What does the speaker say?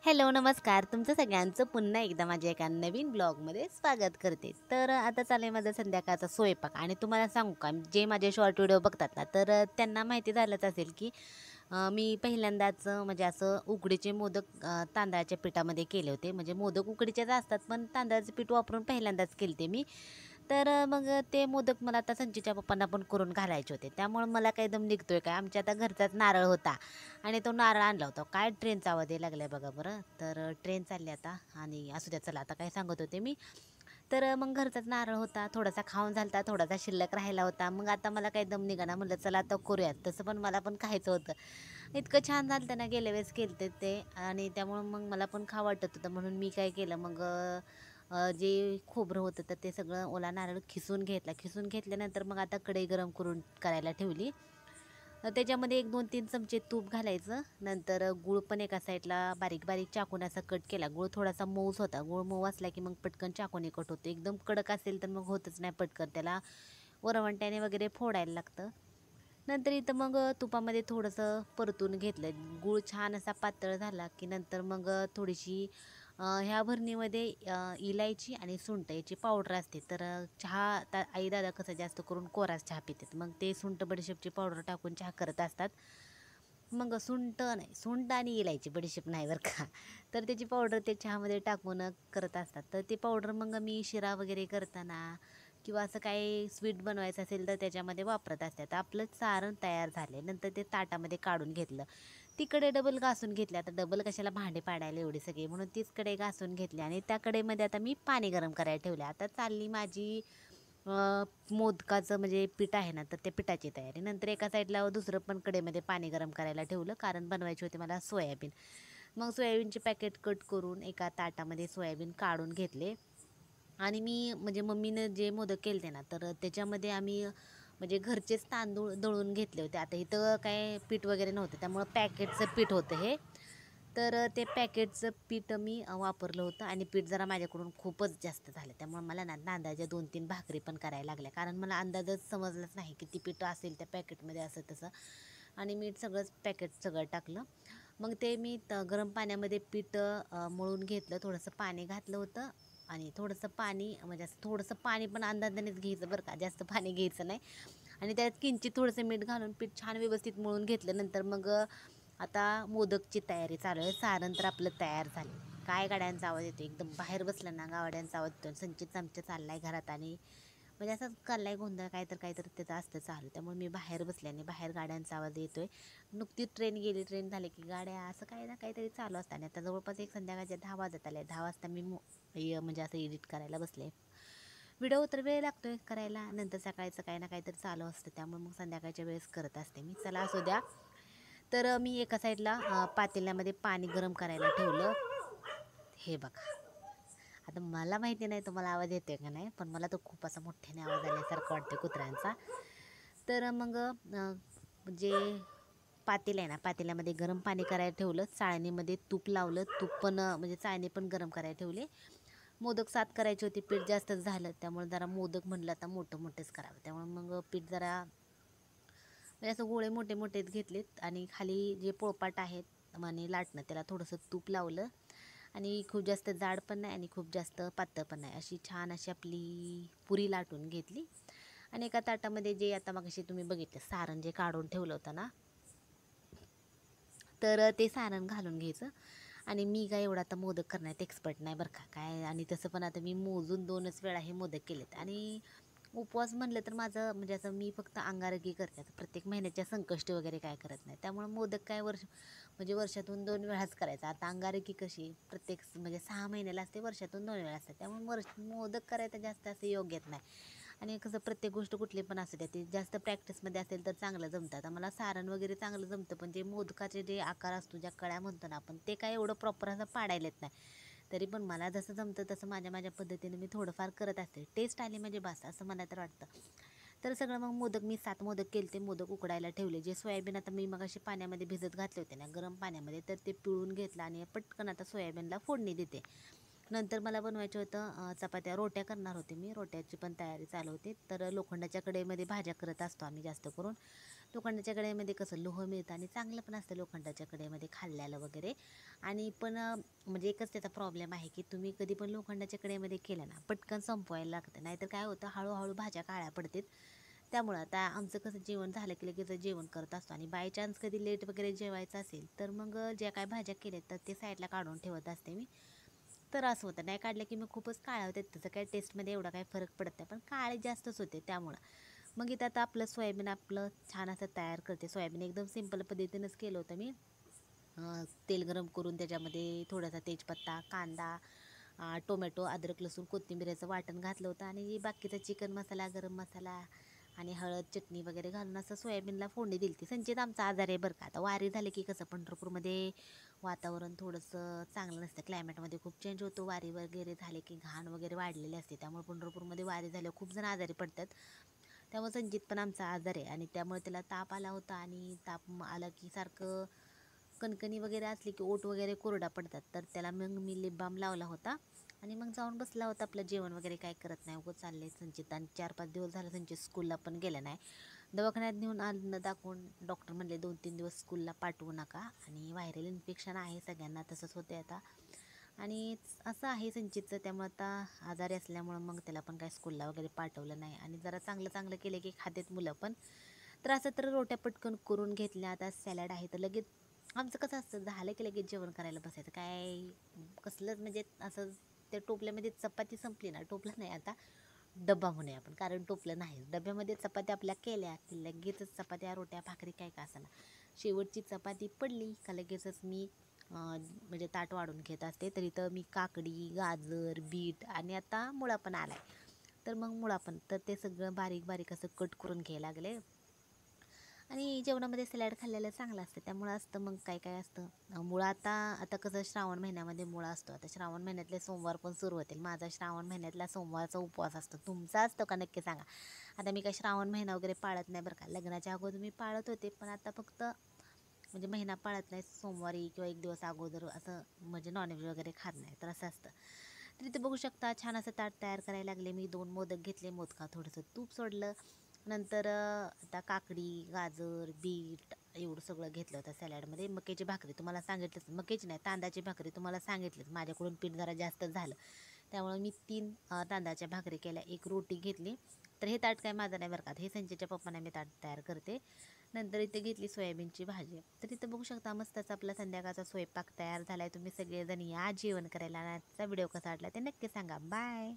Hello, नमस्कार. तुमचं सगळ्यांचं पुन्हा एकदा माझ्या एका नवीन ब्लॉगमध्ये स्वागत करते. तर आता चालू आहे माझा संध्याकाळचा स्वयंपाक आणि तुम्हाला सांगू का, जे माझे शॉर्ट व्हिडिओ बघतात ना, तर त्यांना माहिती झालंच असेल की मी पहिल्यांदाच म्हणजे असं उकडीचे मोदक तांदळाच्या पिठामध्ये केले होते. म्हणजे मोदक उकडीचेच असतात, पण तांदळाचं पीठ वापरून पहिल्यांदाच केले मी. तर मग ते मोदक मला आता संचीच्या पप्पांना पण करून घालायचे होते. त्यामुळे मला काही दम निघतोय काय, आमच्या आता घरचाच नारळ होता आणि तो नारळ आणला होता. काय ट्रेनचा आवाज यायला लागलाय बघा बरं. तर ट्रेन चालली आता आणि असू द्या, चला आता काय सांगत होते मी. तर मग घरचाच नारळ होता, थोडासा खाऊन झालता, थोडासा शिल्लक राहिला होता. मग आता मला काही दम निघाना, म्हणलं चला आता करूयात. तसं पण मला पण खायचं होतं. इतकं छान झालं ना, गेल्या वेळेस केलं ते आणि त्यामुळं मग मला पण खावं वाटत होतं. म्हणून मी काय केलं मग जे खोबरं होतं तर ते सगळं ओला नारळ खिसून घेतला. खिसून घेतल्यानंतर मग आता कढई गरम करून करायला ठेवली. त्याच्यामध्ये 1-2-3 चमचे तूप घालायचं. नंतर गूळ पण एका साईडला बारीक बारीक चाकून असा कट केला. गूळ थोडासा मऊच होता. गूळ मऊ असला की मग पटकन चाकूने कट होतो. एकदम कडक असेल तर मग होतच नाही पटकन. त्याला वरवंट्याने वगैरे फोडायला लागतं. नंतर इथं मग तुपामध्ये थोडंसं परतून घेतलं. गूळ छान असा पातळ झाला की नंतर मग थोडीशी ह्या भरणीमध्ये इलायची आणि सुंठ याची पावडर असते. तर चहा आई दादा कसं जास्त करून कोराच चहा पितात, मग ते सुंठ बडीशेपची पावडर टाकून चहा करत असतात. मग सुंठ नाही, सुंठ आणि इलायची, बडीशेप नाही बरं का. तर त्याची पावडर ते चहामध्ये टाकून करत असतात. तर ते पावडर मग मी शिरा वगैरे करताना किंवा असं काही स्वीट बनवायचं असेल तर त्याच्यामध्ये वापरत असतात. आपलं सारण तयार झाले नंतर ते ताटामध्ये काढून घेतलं. तिकडे डबल घासून घेतले. आता डबल कशाला भांडे पाडायला एवढी सगळी, म्हणून तीच कढई घासून घेतली आणि त्या कढईमध्ये आता मी पाणी गरम करायला ठेवले. आता चालली माझी मोदकाचं म्हणजे पीठ आहे ना, तर त्या पिठाची तयारी. नंतर एका साईडला दुसरं पण कढईमध्ये पाणी गरम करायला ठेवलं, कारण बनवायचे होते मला सोयाबीन. मग सोयाबीनचे पॅकेट कट करून एका ताटामध्ये सोयाबीन काढून घेतले. आणि मी म्हणजे मम्मीनं जे मोदक केले ना, तर त्याच्यामध्ये आम्ही म्हणजे घरचेच तांदूळ दळून घेतले होते. आता इथं काय पीठ वगैरे नव्हतं, त्यामुळं पॅकेटचं पीठ होतं हे. तर ते पॅकेटचं पीठ मी वापरलं होतं आणि पीठ जरा माझ्याकडून खूपच जास्त झालं. त्यामुळे मला ना अंदाजे 2-3 भाकरी पण करायला लागल्या, कारण मला अंदाजच समजलंच नाही किती पीठ असेल त्या पॅकेटमध्ये असं तसं. आणि मीठ सगळंच पॅकेट सगळं टाकलं. मग ते मी गरम पाण्यामध्ये पीठ मळून घेतलं. थोडंसं पाणी घातलं होतं आणि थोडंसं पाणी म्हणजे असं थोडंसं पाणी पण अंदाजानेच घ्यायचं बरं का, जास्त पाणी घ्यायचं नाही. आणि त्यात किंचित थोडंसं मीठ घालून पीठ छान व्यवस्थित मळून घेतलं. नंतर मग आता मोदकची तयारी चालू आहे. सारण तर आपलं तयार झालं. काय गाड्यांचा आवाज येतो, एकदम बाहेर बसलं ना गाड्यांचा आवाज येतो. संचित आमच्या चाललाय घरात आणि म्हणजे असंच चाललाय गोंधळ, काहीतरी त्याचं असतं चालू. त्यामुळे मी बाहेर बसल्याने बाहेर गाड्यांचा आवाज येतोय. नुकतीच ट्रेन गेली, ट्रेन झाली की गाड्या असं काही ना काहीतरी चालू असतं. आणि आता जवळपास एक संध्याकाळचे 10 वाजत आले. 10 वाजता मी म्हणजे असं एडिट करायला बसले. व्हिडिओ तर वेळ लागतोय करायला, नंतर सकाळचं काही ना काहीतरी चालू असतं, त्यामुळे मग संध्याकाळच्या वेळेस करत असते मी. चला असू द्या. तर मी एका साईडला पातेल्यामध्ये पाणी गरम करायला ठेवलं. हे बघा, आता मला माहिती नाही तुम्हाला आवाज येतोय का नाही, पण मला तो खूप असा मोठ्याने आवाज आल्यासारखं वाटतं कुत्र्यांचा. तर मग जे पातेलं आहे ना, पातेल्यामध्ये गरम पाणी करायला ठेवलं. चाळणीमध्ये तूप लावलं. तूप पण म्हणजे चाळणी पण गरम करायला ठेवले. मोदक 7 करायचे होते, पीठ जास्तच झालं, त्यामुळे जरा मोदक म्हणलं आता मोठेच करावं. त्यामुळे मग पीठ जरा म्हणजे असं गोळे मोठे मोठेच घेतलेत आणि खाली जे पोळपाट आहेत आणि लाटणं त्याला थोडंसं तूप लावलं. आणि खूप जास्त जाड पण नाही आणि खूप जास्त पातळ पण नाही, अशी छान अशी आपली पुरी लाटून घेतली. आणि एका ताटामध्ये जे आता मगाशी तुम्ही बघितलं सारण जे काढून ठेवलं होतं ना, तर ते सारण घालून घ्यायचं. आणि मी काय एवढा आता मोदक करण्यात एक्सपर्ट नाही बरं का काय. आणि तसं पण आता मी मोजून 2च वेळा हे मोदक केलेत. आणि उपवास म्हणलं तर माझं म्हणजे असं मी फक्त अंगारकी करते. आता प्रत्येक महिन्याच्या संकष्टी वगैरे काय करत नाही, त्यामुळे मोदक काय म्हणजे वर्षातून 2 वेळाच करायचा. आता अंगारकी कशी प्रत्येक म्हणजे 6 महिन्याला असते, वर्षातून 2 वेळा असते, त्यामुळे मोदक करायचं जास्त असं योग्य येत नाही. आणि कसं प्रत्येक गोष्ट कुठली पण असू द्या ती जास्त प्रॅक्टिसमध्ये असेल तर चांगलं जमतं. आता मला सारण वगैरे चांगलं जमतं, पण जे मोदकाचे जे आकार असतो, ज्या कळ्या म्हणतो ना आपण, ते काय एवढं प्रॉपर असं पाडायला येत नाही. तरी पण मला जसं जमतं तसं माझ्या पद्धतीने मी थोडंफार करत असते. टेस्ट आली म्हणजे बस असं मला तर वाटतं. तर सगळं मग मोदक मी 7 मोदक केले. ते मोदक उकडायला ठेवले. जे सोयाबीन आता मी मगाशी पाण्यामध्ये भिजत घातले होते ना गरम पाण्यामध्ये, तर ते पिळून घेतलं आणि पटकन आता सोयाबीनला फोडणी देते. नंतर मला बनवायचं होतं चपात्या, रोट्या करणार होते मी. रोट्याची पण तयारी चालू होती. तर लोखंडाच्या कढईमध्ये भाज्या करत असतो आम्ही जास्त करून. लोखंडाच्या कढईमध्ये कसं लोह मिळतं आणि चांगलं पण असतं लोखंडाच्या कढईमध्ये खाल्ल्याला वगैरे. आणि पण म्हणजे एकच त्याचा प्रॉब्लेम आहे की तुम्ही कधी पण लोखंडाच्या कढईमध्ये केलं ना पटकन संपवायला लागतं, नाहीतर काय होतं हळूहळू भाज्या काळ्या पडतात. त्यामुळं आता आमचं कसं जेवण झालं की लगेच जेवण करत असतो आणि बाय चान्स कधी लेट वगैरे जेवायचं असेल तर मग ज्या काय भाज्या केल्यात तर ते साईडला काढून ठेवत असते मी. तर असं होतं, नाही काढलं की मग खूपच काळ्या होतात, त्याचं काय टेस्टमध्ये एवढा काही फरक पडत नाही, पण काळे जास्तच होते त्यामुळं. मग इथं आता आपलं सोयाबीन आपलं छान असं तयार करते. सोयाबीन एकदम सिंपल पद्धतीनंच केलं होतं मी. तेल गरम करून त्याच्यामध्ये थोडासा तेजपत्ता, कांदा, टोमॅटो, अद्रक, लसूण, कोथिंबीरचं वाटण घातलं होतं आणि बाकीचा चिकन मसाला, गरम मसाला आणि हळद, चटणी वगैरे घालून असं सोयाबीनला फोडणी दिली होती. संचित आमचा आजार आहे बरं का. आता वारी झाली की कसं पंढरपूरमध्ये वातावरण थोडंसं चांगलं नसतं, क्लायमेटमध्ये खूप चेंज होतो. वारी वगैरे झाले की घाण वगैरे वाढलेली असते, त्यामुळे पंढरपूरमध्ये वारी झाल्यावर खूप जण आजारी पडतात. त्यामुळे संचित पण आमचा आजार आहे आणि त्यामुळे त्याला ताप आला होता आणि ताप आला की सारखं कणकणी वगैरे असली की ओठ वगैरे कोरडा पडतात, तर त्याला मग मी लिप बाम लावला होता आणि मग जाऊन बसला होता. आपलं जेवण वगैरे काय करत नाही, उगाच चालले संचित. आणि 4-5 दिवस झालं संचित स्कूलला पण गेला नाही. दवाखान्यात नेऊन आणलं दाखवून, डॉक्टर म्हणले 2-3 दिवस स्कूलला पाठवू नका आणि व्हायरल इन्फेक्शन आहे, सगळ्यांना तसंच होते आता. आणि असं आहे संचितचं, त्यामुळे आता आजारी असल्यामुळं मग त्याला पण काय स्कूलला वगैरे पाठवलं नाही आणि जरा चांगलं चांगलं केलं की खातेत मुलं पण. तर असं तर रोट्या पटकन करून घेतल्या. आता सॅलड आहे तर लगेच आमचं कसं असतं, झालं की लगेच जेवण करायला बसायचं. काय कसलंच म्हणजे असं त्या टोपल्यामध्ये चपाती संपली ना, टोपलं नाही आता डब्बा म्हणूया आपण, कारण टोपलं नाही. डब्यामध्ये चपात्या आपल्या केल्या की लगेचच चपात्या, रोट्या, भाकरी काय का असेना, शेवटची चपाती पडली का लगेचच मी म्हणजे ताट वाढून घेत असते. तर इथं मी काकडी, गाजर, बीट आणि आता मुळा पण आलाय, तर मग मुळा पण, तर ते सगळं बारीक बारीक असं कट करून घ्यायला लागले. आणि जेवणामध्ये सॅलड खाल्लेलं चांगलं असतं, त्यामुळं असतं. मग काय काय असतं, मुळा आता आता कसं श्रावण महिन्यामध्ये मुळा असतो. आता श्रावण महिन्यातले सोमवार पण सुरू होतील. माझा श्रावण महिन्यातला सोमवारचा उपवास असतो. तुमचा असतो का नक्की सांगा. आता मी काय श्रावण महिना वगैरे पाळत नाही बरं का. लग्नाच्या अगोदर मी पाळत होते, पण आता फक्त म्हणजे महिना पाळत नाही, सोमवारी किंवा एक दिवस अगोदर असं म्हणजे नॉनव्हेज वगैरे खात नाही, तर असं असतं. तर इथे बघू शकता छान असं ताट तयार करायला लागले मी. 2 मोदक घेतले, मोदकात थोडंसं तूप सोडलं. नंतर आता काकडी, गाजर, बीट एवढं सगळं घेतलं होतं सॅलडमध्ये. मक्याची भाकरी तुम्हाला सांगितलंच, मक्याची नाही तांदळाची भाकरी तुम्हाला सांगितलंच, माझ्याकडून पीठ जरा जास्त झालं त्यामुळे मी 3 तांदळाच्या भाकरी केल्या, 1 रोटी घेतली. तर हे ताट काय माझं नाही बरं का, हे संजयच्या पप्पांना मी ताट तयार करते. नंतर इथे घेतली सोयाबीनची भाजी. तर इथं बघू शकता मस्तच आपला संध्याकाळचा स्वयंपाक तयार झाला आहे. तुम्ही सगळेजण या जेवण करायला. आणि आजचा व्हिडिओ कसा वाटला ते नक्की सांगा. बाय.